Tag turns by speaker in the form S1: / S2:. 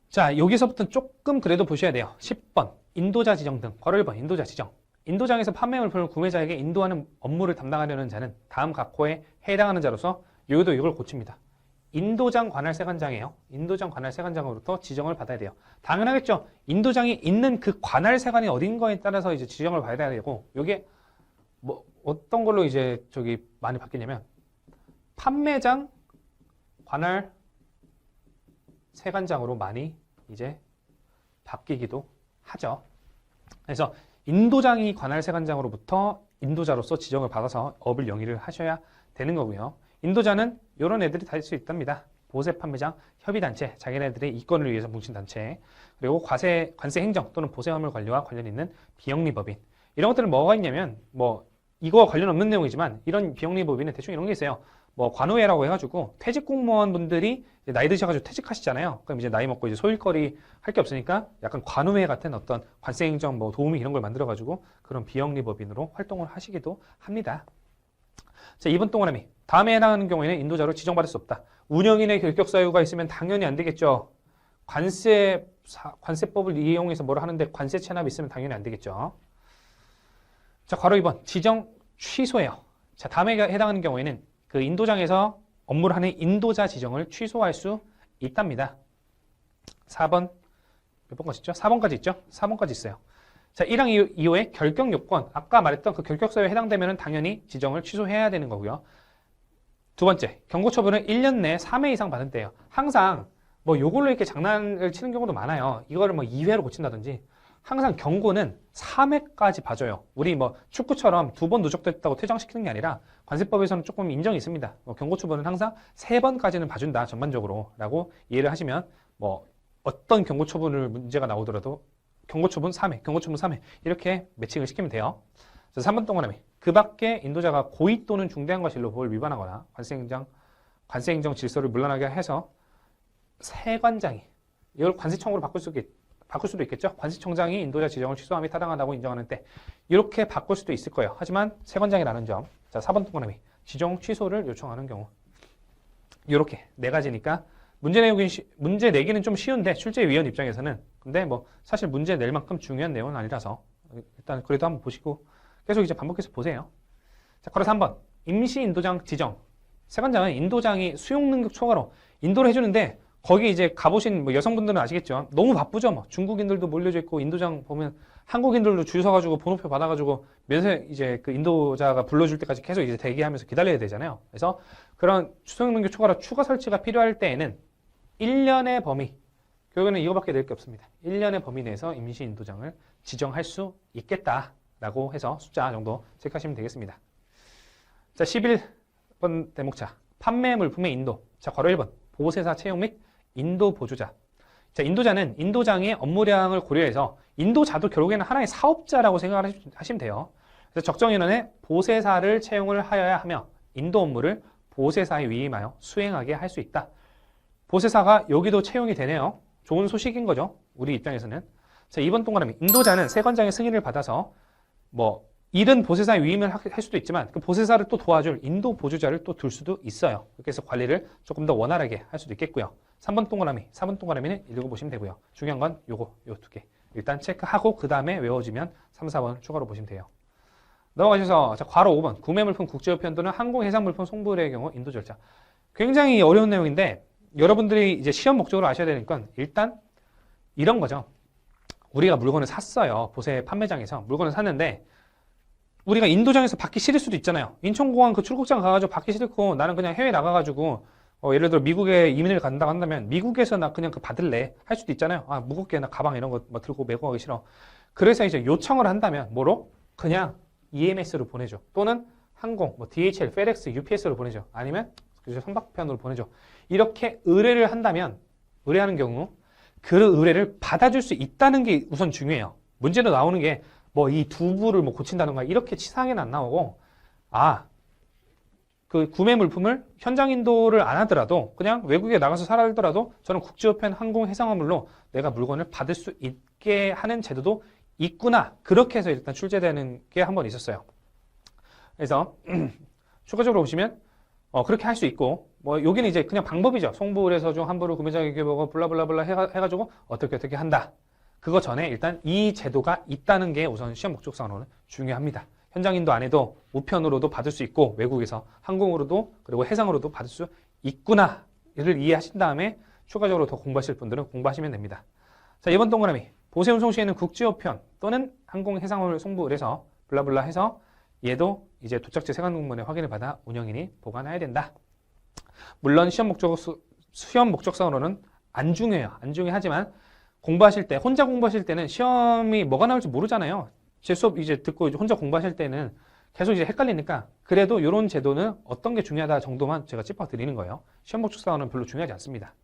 S1: 자, 여기서부터 조금 그래도 보셔야 돼요. 10번, 인도자 지정 등. 괄호 1번, 인도자 지정. 인도장에서 판매 물품을 구매자에게 인도하는 업무를 담당하려는 자는 다음 각호에 해당하는 자로서 여기도 이걸 고칩니다. 인도장 관할 세관장이에요. 인도장 관할 세관장으로부터 지정을 받아야 돼요. 당연하겠죠. 인도장이 있는 그 관할 세관이 어딘 거에 따라서 이제 지정을 받아야 되고, 요게 뭐 어떤 걸로 이제 저기 많이 바뀌냐면 판매장 관할 세관장으로 많이 이제 바뀌기도 하죠. 그래서 인도장이 관할 세관장으로부터 인도자로서 지정을 받아서 업을 영위를 하셔야 되는 거고요. 인도자는 이런 애들이 다 될 수 있답니다. 보세 판매장, 협의단체, 자기네들의 이권을 위해서 뭉친 단체, 그리고 관세 행정 또는 보세 화물 관리와 관련 있는 비영리법인. 이런 것들은 뭐가 있냐면 이거와 관련 없는 내용이지만 이런 비영리법인은 대충 이런 게 있어요. 관우회라고 해가지고 퇴직 공무원분들이 나이 드셔가지고 퇴직하시잖아요. 그럼 이제 나이 먹고 이제 소일거리 할 게 없으니까 약간 관우회 같은 어떤 관세행정 도우미 이런 걸 만들어가지고 그런 비영리법인으로 활동을 하시기도 합니다. 자, 2번 동그라미. 다음에 해당하는 경우에는 인도자로 지정받을 수 없다. 운영인의 결격 사유가 있으면 당연히 안 되겠죠. 관세법을 이용해서 뭘 하는데 관세 체납이 있으면 당연히 안 되겠죠. 자, 괄호 2번. 지정 취소해요. 자, 다음에 해당하는 경우에는 그 인도장에서 업무를 하는 인도자 지정을 취소할 수 있답니다. 4번, 몇 번까지 있죠? 4번까지 있죠? 4번까지 있어요. 자, 1항 2호의 결격 요건. 아까 말했던 그 결격 사유에 해당되면 당연히 지정을 취소해야 되는 거고요. 두 번째, 경고 처분은 1년 내에 3회 이상 받은 때예요. 항상 요걸로 이렇게 장난을 치는 경우도 많아요. 이거를 2회로 고친다든지. 항상 경고는 3회까지 봐줘요. 우리 축구처럼 2번 누적됐다고 퇴장시키는 게 아니라 관세법에서는 조금 인정이 있습니다. 경고 처분은 항상 3번까지는 봐준다, 전반적으로. 라고 이해를 하시면 어떤 경고 처분을 문제가 나오더라도 경고 처분 3회, 경고 처분 3회 이렇게 매칭을 시키면 돼요. 자, 3번 동그라미. 그 밖에 인도자가 고의 또는 중대한 과실로 법을 위반하거나 관세행정 질서를 문란하게 해서 세관장이 이걸 관세청으로 바꿀 수도 있겠죠. 관세청장이 인도자 지정을 취소함이 타당하다고 인정하는 때 이렇게 바꿀 수도 있을 거예요. 하지만 세관장이라는 점. 자, 4번 동그라미. 지정 취소를 요청하는 경우. 이렇게 네 가지니까 문제 내기는 좀 쉬운데 출제위원 입장에서는 근데 사실 문제 낼 만큼 중요한 내용은 아니라서 일단 그래도 한번 보시고 계속 이제 반복해서 보세요. 자, 괄호 3번. 임시 인도장 지정. 세관장은 인도장이 수용 능력 초과로 인도를 해주는데 거기 이제 가보신 여성분들은 아시겠죠? 너무 바쁘죠? 중국인들도 몰려져 있고 인도장 보면 한국인들도 줄 서가지고 번호표 받아가지고 면세 이제 그 인도자가 불러줄 때까지 계속 이제 대기하면서 기다려야 되잖아요. 그래서 그런 수용 능력 초과로 추가 설치가 필요할 때에는 1년의 범위, 결국에는 이거밖에 낼 게 없습니다. 1년의 범위 내에서 임시 인도장을 지정할 수 있겠다라고 해서 숫자 정도 체크하시면 되겠습니다. 자, 11번 대목차. 판매 물품의 인도. 자, 괄호 1번. 보세사 채용 및 인도 보조자. 자, 인도자는 인도장의 업무량을 고려해서 인도자도 결국에는 하나의 사업자라고 생각을 하시면 돼요. 그래서 적정 인원의 보세사를 채용을 하여야 하며 인도 업무를 보세사에 위임하여 수행하게 할 수 있다. 보세사가 여기도 채용이 되네요. 좋은 소식인 거죠. 우리 입장에서는. 자, 2번 동그라미. 인도자는 세관장의 승인을 받아서 일은 보세사에 위임을 할 수도 있지만 그 보세사를 또 도와줄 인도 보조자를 또 둘 수도 있어요. 그렇게 해서 관리를 조금 더 원활하게 할 수도 있겠고요. 3번 동그라미, 4번 동그라미는 읽어보시면 되고요. 중요한 건 요 두 개. 일단 체크하고 그 다음에 외워지면 3, 4번 추가로 보시면 돼요. 넘어가셔서 자, 괄호 5번. 구매물품 국제우편 또는 항공해상물품 송부의 경우 인도 절차. 굉장히 어려운 내용인데 여러분들이 이제 시험 목적으로 아셔야 되는 건 일단 이런 거죠. 우리가 물건을 샀어요. 보세 판매장에서 물건을 샀는데 우리가 인도장에서 받기 싫을 수도 있잖아요. 인천공항 그 출국장 가가지고 받기 싫고 나는 그냥 해외 나가가지고 예를 들어 미국에 이민을 간다고 한다면 미국에서 나 그냥 그 받을래 할 수도 있잖아요. 아, 무겁게 나 가방 이런 거 들고 메고 가기 싫어. 그래서 이제 요청을 한다면 뭐로? 그냥 EMS로 보내죠. 또는 항공, DHL, FedEx, UPS로 보내죠. 아니면 선박편으로 보내죠. 이렇게 의뢰를 한다면 의뢰하는 경우 그 의뢰를 받아줄 수 있다는 게 우선 중요해요. 문제로 나오는 게 이 두부를 고친다던가 이렇게 치사하게는 안 나오고 그 구매 물품을 현장 인도를 안 하더라도 그냥 외국에 나가서 살아더라도 저는 국제우편 항공 해상화물로 내가 물건을 받을 수 있게 하는 제도도 있구나. 그렇게 해서 일단 출제되는 게 한 번 있었어요. 그래서 추가적으로 보시면 그렇게 할 수 있고, 뭐, 여기는 이제 그냥 방법이죠. 송부을에서 중 함부로 구매자에게 블라블라블라 해가지고 어떻게 한다. 그거 전에 일단 이 제도가 있다는 게 우선 시험 목적상으로는 중요합니다. 현장인도 안 해도 우편으로도 받을 수 있고, 외국에서 항공으로도, 그리고 해상으로도 받을 수 있구나를 이해하신 다음에 추가적으로 더 공부하실 분들은 공부하시면 됩니다. 자, 이번 동그라미. 보세운송 시에는 국제우편 또는 항공해상을 송부을에서 블라블라 해서 얘도 이제 도착지 세관공문에 확인을 받아 운영인이 보관해야 된다. 물론 시험 목적상으로는 안 중요해요. 안 중요하지만 공부하실 때, 혼자 공부하실 때는 시험이 뭐가 나올지 모르잖아요. 제 수업 이제 듣고 이제 혼자 공부하실 때는 계속 이제 헷갈리니까 그래도 이런 제도는 어떤 게 중요하다 정도만 제가 짚어드리는 거예요. 시험 목적상으로는 별로 중요하지 않습니다.